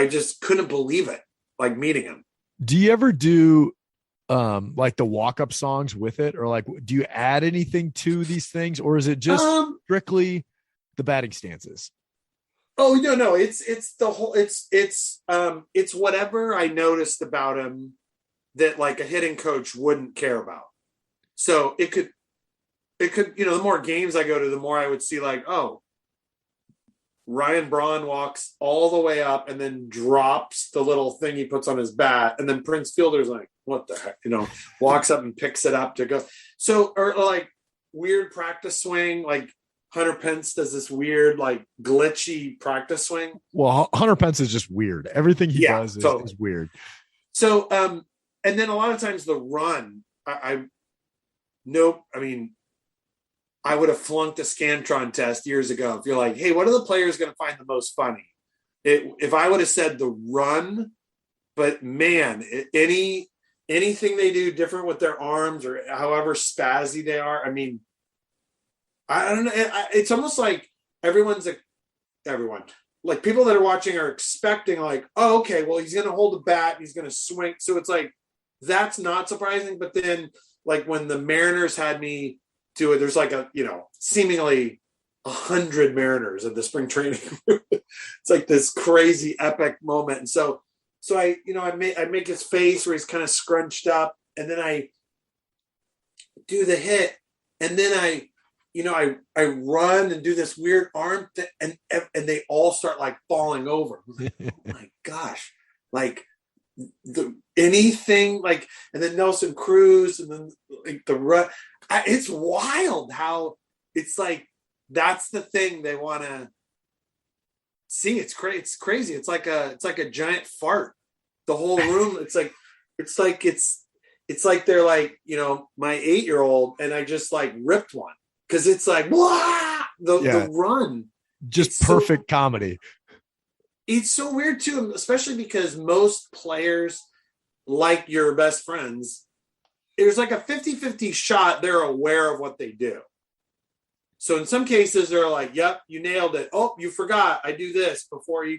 just couldn't believe it, like meeting him. Do you ever do like the walk-up songs with it, or like do you add anything to these things, or is it just strictly the batting stances? Oh no, it's the whole it's whatever I noticed about him that like a hitting coach wouldn't care about. So it could the more games I go to, the more I would see like, oh, Ryan Braun walks all the way up and then drops the little thing he puts on his bat. And then Prince Fielder's like, what the heck, walks up and picks it up to go. So, or like weird practice swing, like Hunter Pence does this weird, like glitchy practice swing. Well, Hunter Pence is just weird. Everything he does is weird. So, and then a lot of times the run, I mean, I would have flunked a Scantron test years ago. If you're like, hey, what are the players going to find the most funny? If I would have said the run, but man, anything they do different with their arms or however spazzy they are. I mean, I don't know. It's almost like everyone, like people that are watching are expecting like, oh, okay, well, he's going to hold a bat. He's going to swing. So it's like, that's not surprising. But then like when the Mariners had me do it, there's like seemingly 100 Mariners at the spring training. It's like this crazy epic moment. And so I make his face where he's kind of scrunched up, and then I do the hit, and then I run and do this weird arm thing, and they all start like falling over. Like, oh my gosh, like anything like, and then Nelson Cruz, and then like the run. It's wild how it's like that's the thing they want to see. It's crazy. It's like a giant fart. The whole room. It's like they're like, my 8-year-old, and I just like ripped one because it's like the run. Just perfect comedy. It's so weird too, especially because most players, like your best friends, there's like a 50-50 shot they're aware of what they do. So in some cases they're like, yep, you nailed it. Oh, you forgot. I do this before you.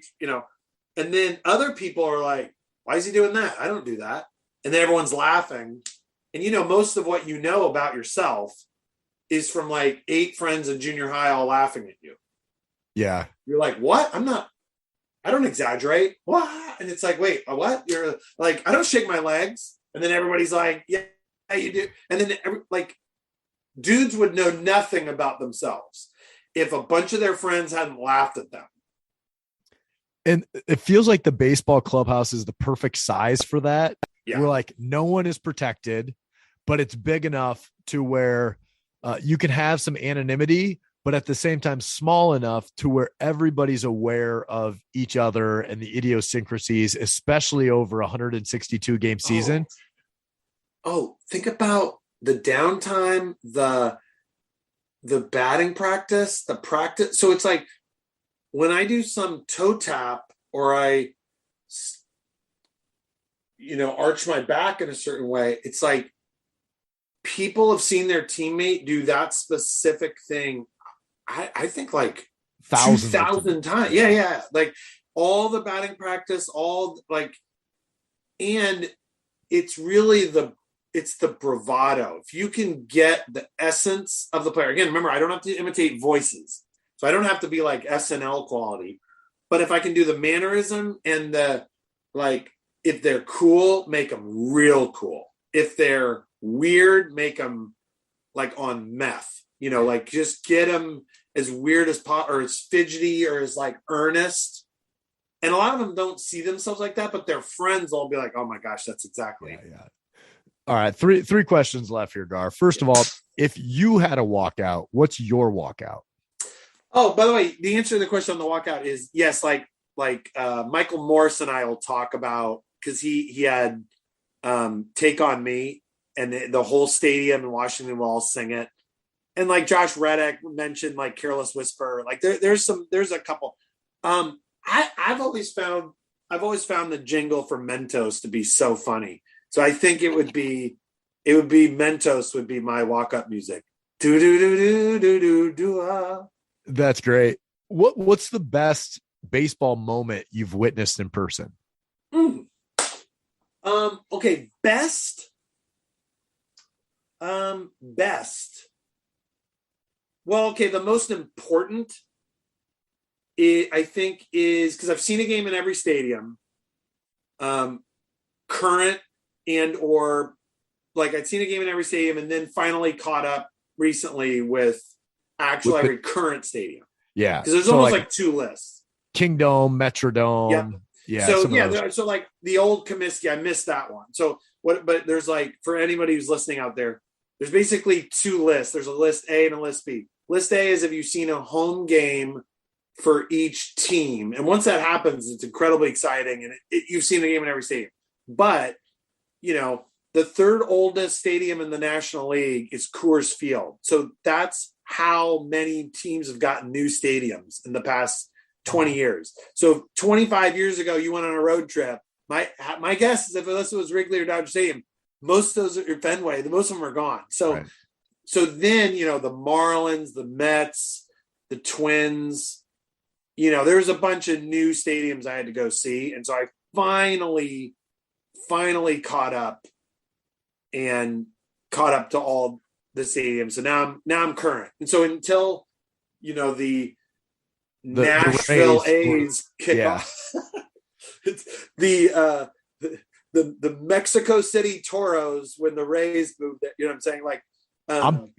And then other people are like, why is he doing that? I don't do that. And then everyone's laughing. And most of what you know about yourself is from like 8 friends in junior high all laughing at you. Yeah. You're like, what? I don't exaggerate. What? And it's like, wait, what? You're like, I don't shake my legs. And then everybody's like, yeah, you do. And then dudes would know nothing about themselves if a bunch of their friends hadn't laughed at them. And it feels like the baseball clubhouse is the perfect size for that. Yeah. Where like no one is protected, but it's big enough to where you can have some anonymity, but at the same time small enough to where everybody's aware of each other and the idiosyncrasies, especially over a 162 game season. Oh, think about the downtime, the batting practice, the practice. So it's like when I do some toe tap or I, arch my back in a certain way, it's like people have seen their teammate do that specific thing. I think like 2,000 times. Yeah. Like all the batting practice, and it's really it's the bravado. If you can get the essence of the player, again, remember, I don't have to imitate voices. So I don't have to be like SNL quality, but if I can do the mannerism and if they're cool, make them real cool. If they're weird, make them like on meth, just get them as weird as or as fidgety or as like earnest. And a lot of them don't see themselves like that, but their friends will be like, oh my gosh, that's exactly. Yeah. All right. Three questions left here, Gar. First of all, if you had a walkout, what's your walkout? Oh, by the way, the answer to the question on the walkout is yes. Like Michael Morse and I will talk about, because he had Take on Me, and the whole stadium in Washington will all sing it. And like Josh Reddick mentioned, like Careless Whisper, like there's a couple. I've always found the jingle for Mentos to be so funny. So I think it would be Mentos would be my walk-up music. Do do do do do do do. That's great. What's the best baseball moment you've witnessed in person? Okay, best. Well, okay, the most important I think is, because I've seen a game in every stadium, current and or like I'd seen a game in every stadium and then finally caught up recently with every current stadium. Yeah. Because there's almost like 2 lists. Kingdome, Metrodome. Yep. Yeah. So like the old Comiskey, I missed that one. So but there's like, for anybody who's listening out there, there's basically 2 lists. There's a list A and a list B. List A is if you've seen a home game for each team. And once that happens, it's incredibly exciting. And you've seen a game in every stadium. But, the third oldest stadium in the National League is Coors Field. So that's how many teams have gotten new stadiums in the past 20 years. So 25 years ago, you went on a road trip. My guess is unless it was Wrigley or Dodger Stadium, most of those are Fenway. Most of them are gone. So, Right. so then, the Marlins, the Mets, the Twins, there's a bunch of new stadiums I had to go see. And so I finally caught up to all the stadiums. So now I'm current. And so until, the Nashville A's kick off, it's the Mexico City Toros when the Rays moved it, you know what I'm saying? Like, but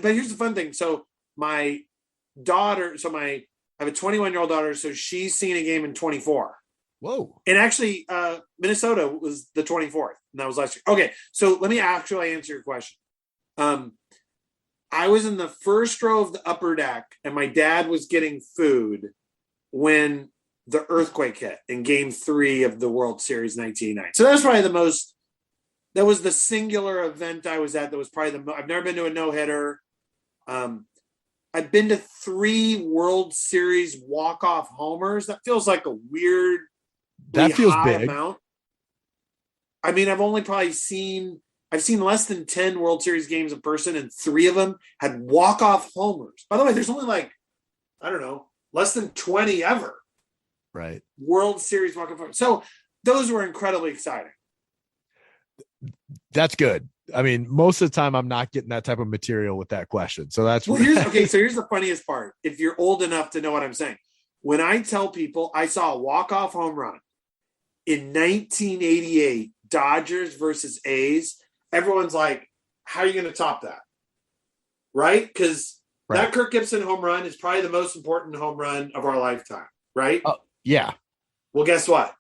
here's the fun thing. So my daughter, I have a 21-year-old daughter, so she's seen a game in 24. Whoa. And actually, Minnesota was the 24th, and that was last year. Okay, so let me actually answer your question. I was in the first row of the upper deck, and my dad was getting food when the earthquake hit in Game 3 of the World Series 1989. So that was probably that was the singular event I was at. That was probably I've never been to a no-hitter. I've been to 3 World Series walk-off homers. That feels like a weird, that feels big amount. I mean, I've seen less than 10 World Series games in person, and 3 of them had walk-off homers. By the way, there's only less than 20 ever. Right. World Series walk-off homers. So those were incredibly exciting. That's good. I mean, most of the time I'm not getting that type of material with that question. So that's so here's the funniest part. If you're old enough to know what I'm saying, when I tell people I saw a walk-off home run in 1988, Dodgers versus A's, everyone's like, how are you going to top that? Right? Because that Kirk Gibson home run is probably the most important home run of our lifetime. Right? Yeah. Well, guess what?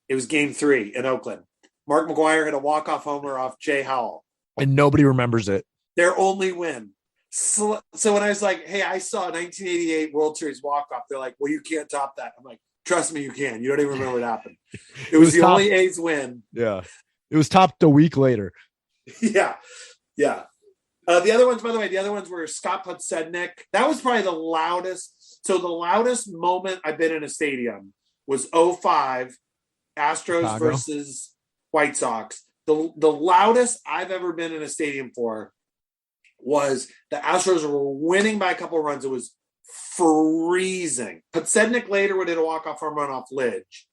It was Game 3 in Oakland. Mark McGwire hit a walk-off homer off Jay Howell. And nobody remembers it. Their only win. So when I was like, hey, I saw a 1988 World Series walk-off, they're like, well, you can't top that. I'm like, trust me, you can. You don't even remember what happened. It was the only A's win. Yeah. It was topped a week later. Yeah. Yeah. The other ones were Scott Podsednik. That was probably the loudest. So the loudest moment I've been in a stadium was 05 Astros Chicago versus White Sox. The loudest I've ever been in a stadium for was the Astros were winning by a couple of runs. It was freezing. Podsednik later would hit a walk-off home run off Lidge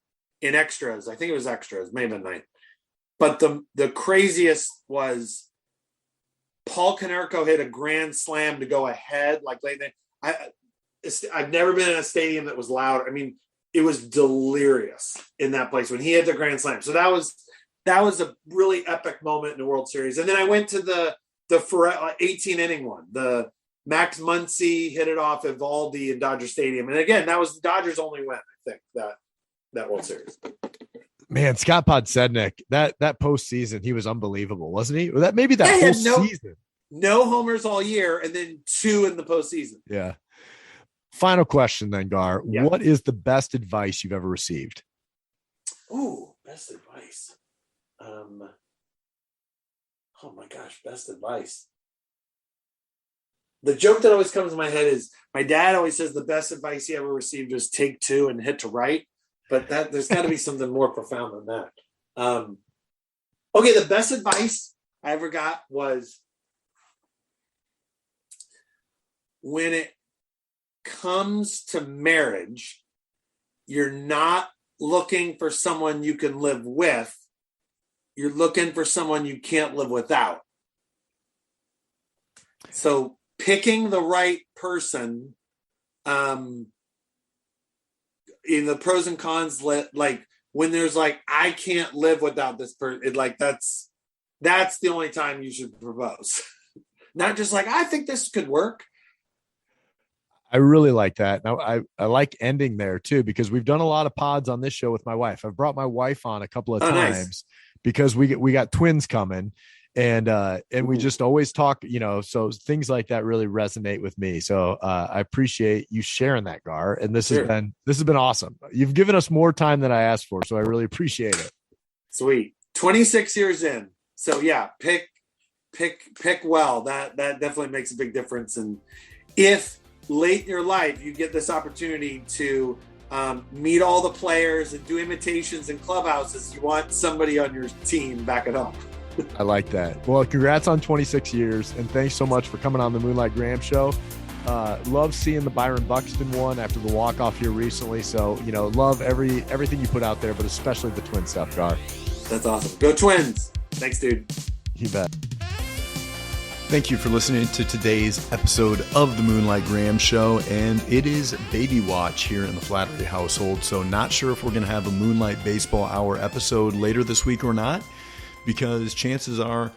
in extras. I think it was extras, maybe midnight. But the craziest was Paul Konerko hit a grand slam to go ahead like late night. I've never been in a stadium that was loud. I mean, it was delirious in that place when he hit the grand slam. So that was a really epic moment in the World Series. And then I went to the 18-inning one. The Max Muncy hit it off Evaldi in Dodger Stadium. And again, that was the Dodgers' only win, I think, that World Series. Man, Scott Podsednik, that postseason, he was unbelievable, wasn't he? That maybe that whole season. No homers all year, and then 2 in the postseason. Yeah. Final question then, Gar. Yeah. What is the best advice you've ever received? Ooh, best advice. Oh my gosh, best advice. The joke that always comes to my head is my dad always says the best advice he ever received was take 2 and hit to right. But there's got to be something more profound than that. Okay, the best advice I ever got was when it comes to marriage, you're not looking for someone you can live with. You're looking for someone you can't live without. So picking the right person, in the pros and cons, like when there's like, I can't live without this person, like that's the only time you should propose. Not just like, I think this could work. I really like that. Now I like ending there too, because we've done a lot of pods on this show with my wife. I've brought my wife on a couple of times. Nice. Because we got twins coming, And we just always talk, so things like that really resonate with me. So I appreciate you sharing that, Gar. And this has been awesome. You've given us more time than I asked for, so I really appreciate it. Sweet. 26 years in. So yeah, pick well. That definitely makes a big difference. And if late in your life you get this opportunity to meet all the players and do imitations in clubhouses, you want somebody on your team, back it up. I like that. Well, congrats on 26 years, and thanks so much for coming on the Moonlight Graham Show. Love seeing the Byron Buxton one after the walk-off here recently. So, love everything you put out there, but especially the Twin stuff, Gar. That's awesome. Go Twins. Thanks, dude. You bet. Thank you for listening to today's episode of the Moonlight Graham Show, and it is Baby Watch here in the Flattery household, so not sure if we're going to have a Moonlight Baseball Hour episode later this week or not, because chances are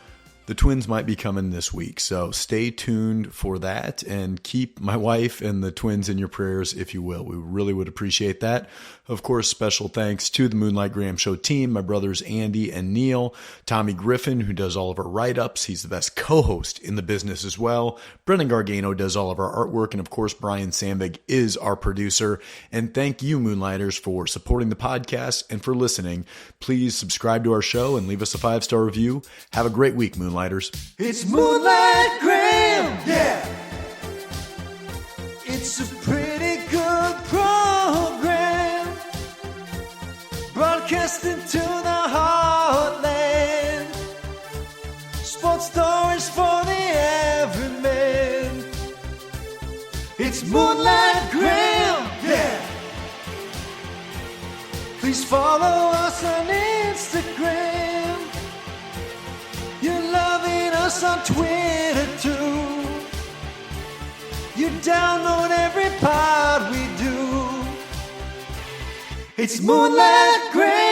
the Twins might be coming this week. So stay tuned for that and keep my wife and the Twins in your prayers, if you will. We really would appreciate that. Of course, special thanks to the Moonlight Graham Show team, my brothers Andy and Neil, Tommy Griffin, who does all of our write-ups. He's the best co-host in the business as well. Brendan Gargano does all of our artwork. And of course, Brian Sandvig is our producer. And thank you, Moonlighters, for supporting the podcast and for listening. Please subscribe to our show and leave us a 5-star review. Have a great week, Moonlighters. It's Moonlight Graham, yeah. It's a pretty good program, broadcasting to the heartland. Sports stories for the everyman. It's Moonlight Graham, yeah. Please follow us on Instagram. You're loving us on Twitter too. You download every pod we do. It's Moonlight Graham.